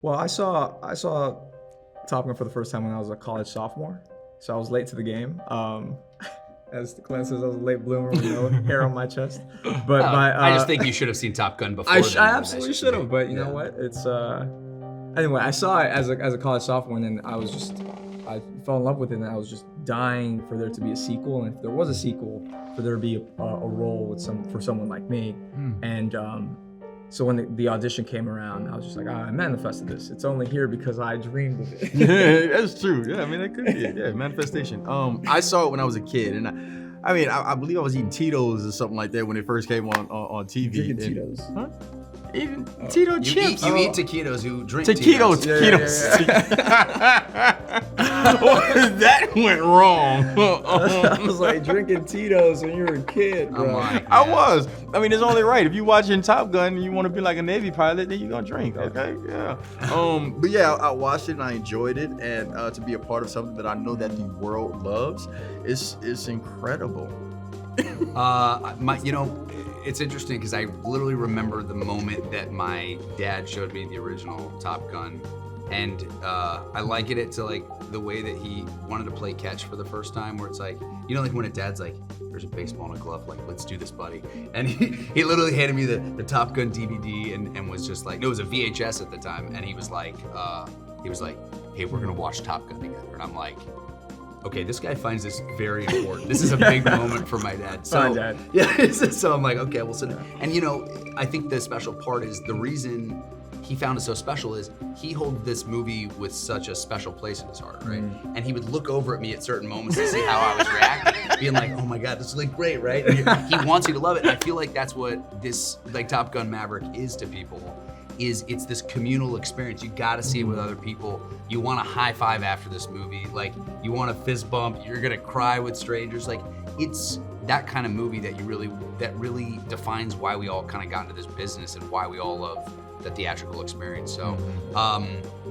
Well, I saw Top Gun for the first time when I was a college sophomore, so I was late to the game. As Glenn says, I was a late bloomer with no hair on my chest. But I just think you should have seen Top Gun before. I then. absolutely should have. But you know what? It's anyway. I saw it as a college sophomore, and then I fell in love with it, and I was just dying for there to be a sequel, and if there was a sequel, for there to be a role with for someone like me, and so when the audition came around, I was just like, I manifested this. It's only here because I dreamed of it. Yeah, that's true. Yeah, I mean, that could be it. Yeah, manifestation. I saw it when I was a kid, and I believe I was eating Tito's or something like that when it first came on TV. Drinking Tito's. Huh? Eating Tito chips. You eat taquitos, you drink Taquitos. Tito's. That went wrong. I was like drinking Tito's when you were a kid, bro. I was. I mean, it's only right. If you're watching Top Gun and you want to be like a Navy pilot, then you're gonna drink. Okay, yeah. But yeah, I watched it and I enjoyed it, and to be a part of something that I know that the world loves is incredible. It's interesting because I literally remember the moment that my dad showed me the original Top Gun, and I liken it to like the way that he wanted to play catch for the first time, where it's like, like when a dad's like, there's a baseball and a glove, like, let's do this, buddy. And he literally handed me the Top Gun DVD and was just like, no, it was a VHS at the time, and he was like, hey, we're gonna watch Top Gun together. And I'm like, okay, this guy finds this very important. This is a big moment for my dad. So, Dad. Yeah, so I'm like, okay, we'll sit down. And I think the special part is the reason he found it so special is he holds this movie with such a special place in his heart, right? And he would look over at me at certain moments to see how I was reacting, being like, oh my God, this is like great, right? And he wants you to love it. And I feel like that's what this, like Top Gun Maverick is to people. It's this communal experience. You gotta see it with other people. You wanna high five after this movie. Like, you want a fist bump, you're gonna cry with strangers. Like, it's that kind of movie that really defines why we all kind of got into this business and why we all love the theatrical experience. So,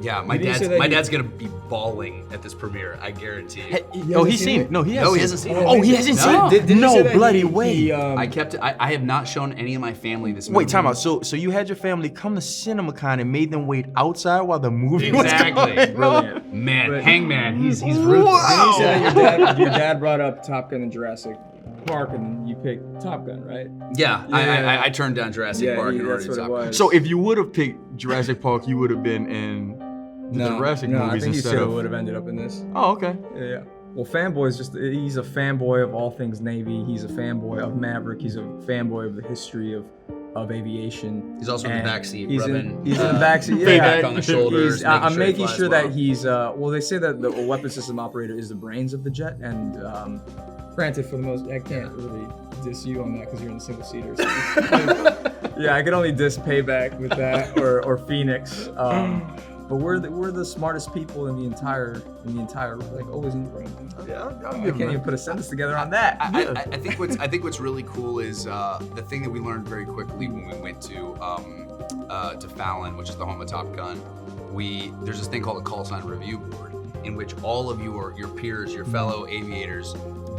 yeah, my dad's gonna be bawling at this premiere, I guarantee you. He's seen it. No, he hasn't seen it. it. Oh, he hasn't seen it? Did you say No that bloody way. I kept it. I have not shown any of my family this movie. Wait, time out. So you had your family come to CinemaCon and made them wait outside while the movie was going Brilliant. Man, But- Hangman, he's ruthless. You said that your dad brought up Top Gun and Jurassic Park, and you picked Top Gun, right? Yeah, Yeah. I turned down Jurassic Park in order that's to what it talk. was. So if you would have picked Jurassic Park, you would have been in the Jurassic no, I movies think he instead still of. would have ended up in this. Oh, okay. Yeah. Well, fanboy's he's a fanboy of all things Navy. He's a fanboy of Maverick. He's a fanboy of the history of aviation. He's also in the And backseat, he's rubbing in the backseat. feedback Yeah. on the shoulders. I'm making he flies sure that well. he's. Well, they say that the weapon system operator is the brains of the jet, and granted, for the most, I can't really diss you on that because you're in the single seater. So yeah, I can only diss Payback with that, or Phoenix. But we're the smartest people in the entire like always in the room. Yeah, I can't even put a sentence together on that. I think what's really cool is the thing that we learned very quickly when we went to Fallon, which is the home of Top Gun. There's this thing called a call sign review board, in which all of you, or your peers, your fellow aviators,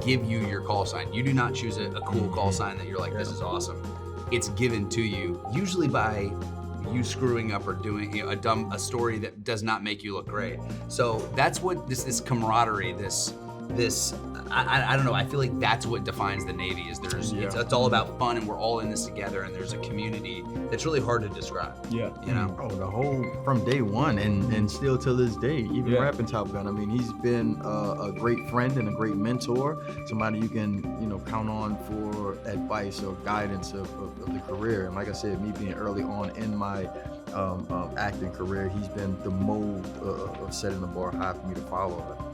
give you your call sign. You do not choose a cool call sign that you're like, this is awesome. It's given to you, usually by you screwing up or doing a story that does not make you look great. So that's what this camaraderie, this I don't know. I feel like that's what defines the Navy. Is it's all about fun, and we're all in this together, and there's a community that's really hard to describe. Yeah. Oh, the whole from day one and still till this day, even rapping Top Gun. I mean, he's been a great friend and a great mentor, somebody you can count on for advice or guidance of the career. And like I said, me being early on in my acting career, he's been the mold of setting the bar high for me to follow.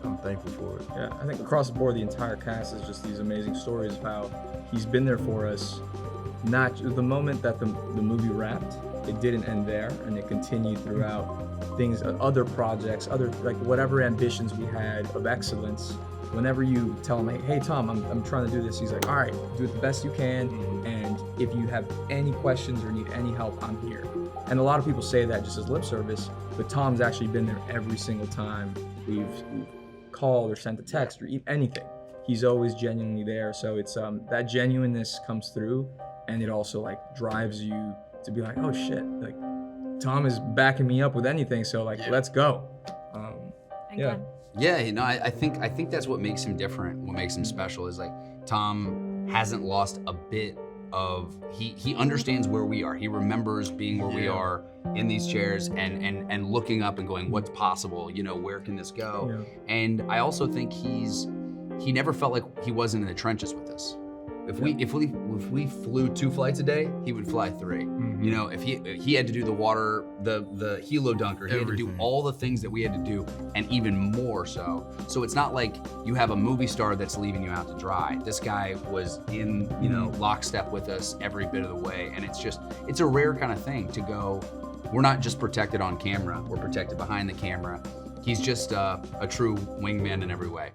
I'm thankful for it. Yeah, I think across the board, the entire cast is just these amazing stories of how he's been there for us. Not the moment that the movie wrapped, it didn't end there, and it continued throughout things, other projects, other like whatever ambitions we had of excellence. Whenever you tell him, hey Tom, I'm trying to do this, he's like, all right, do it the best you can, and if you have any questions or need any help, I'm here. And a lot of people say that just as lip service, but Tom's actually been there every single time we've called or sent a text or anything. He's always genuinely there. So it's that genuineness comes through, and it also like drives you to be like, oh shit, like Tom is backing me up with anything, so like, let's go. And Yeah. Glen. Yeah, you know, I think that's what makes him different. What makes him special is like Tom hasn't lost a bit of he understands where we are. He remembers being where we are in these chairs and looking up and going, what's possible? You know, where can this go? Yeah. And I also think he never felt like he wasn't in the trenches with us. If we flew 2 flights a day, he would fly 3. You know, if he had to do the water, the helo dunker, he had to do Everything. all the things that we had to do, and even more so. So it's not like you have a movie star that's leaving you out to dry. This guy was in, you know, lockstep with us every bit of the way, and it's a rare kind of thing to go. We're not just protected on camera; we're protected behind the camera. He's just a true wingman in every way.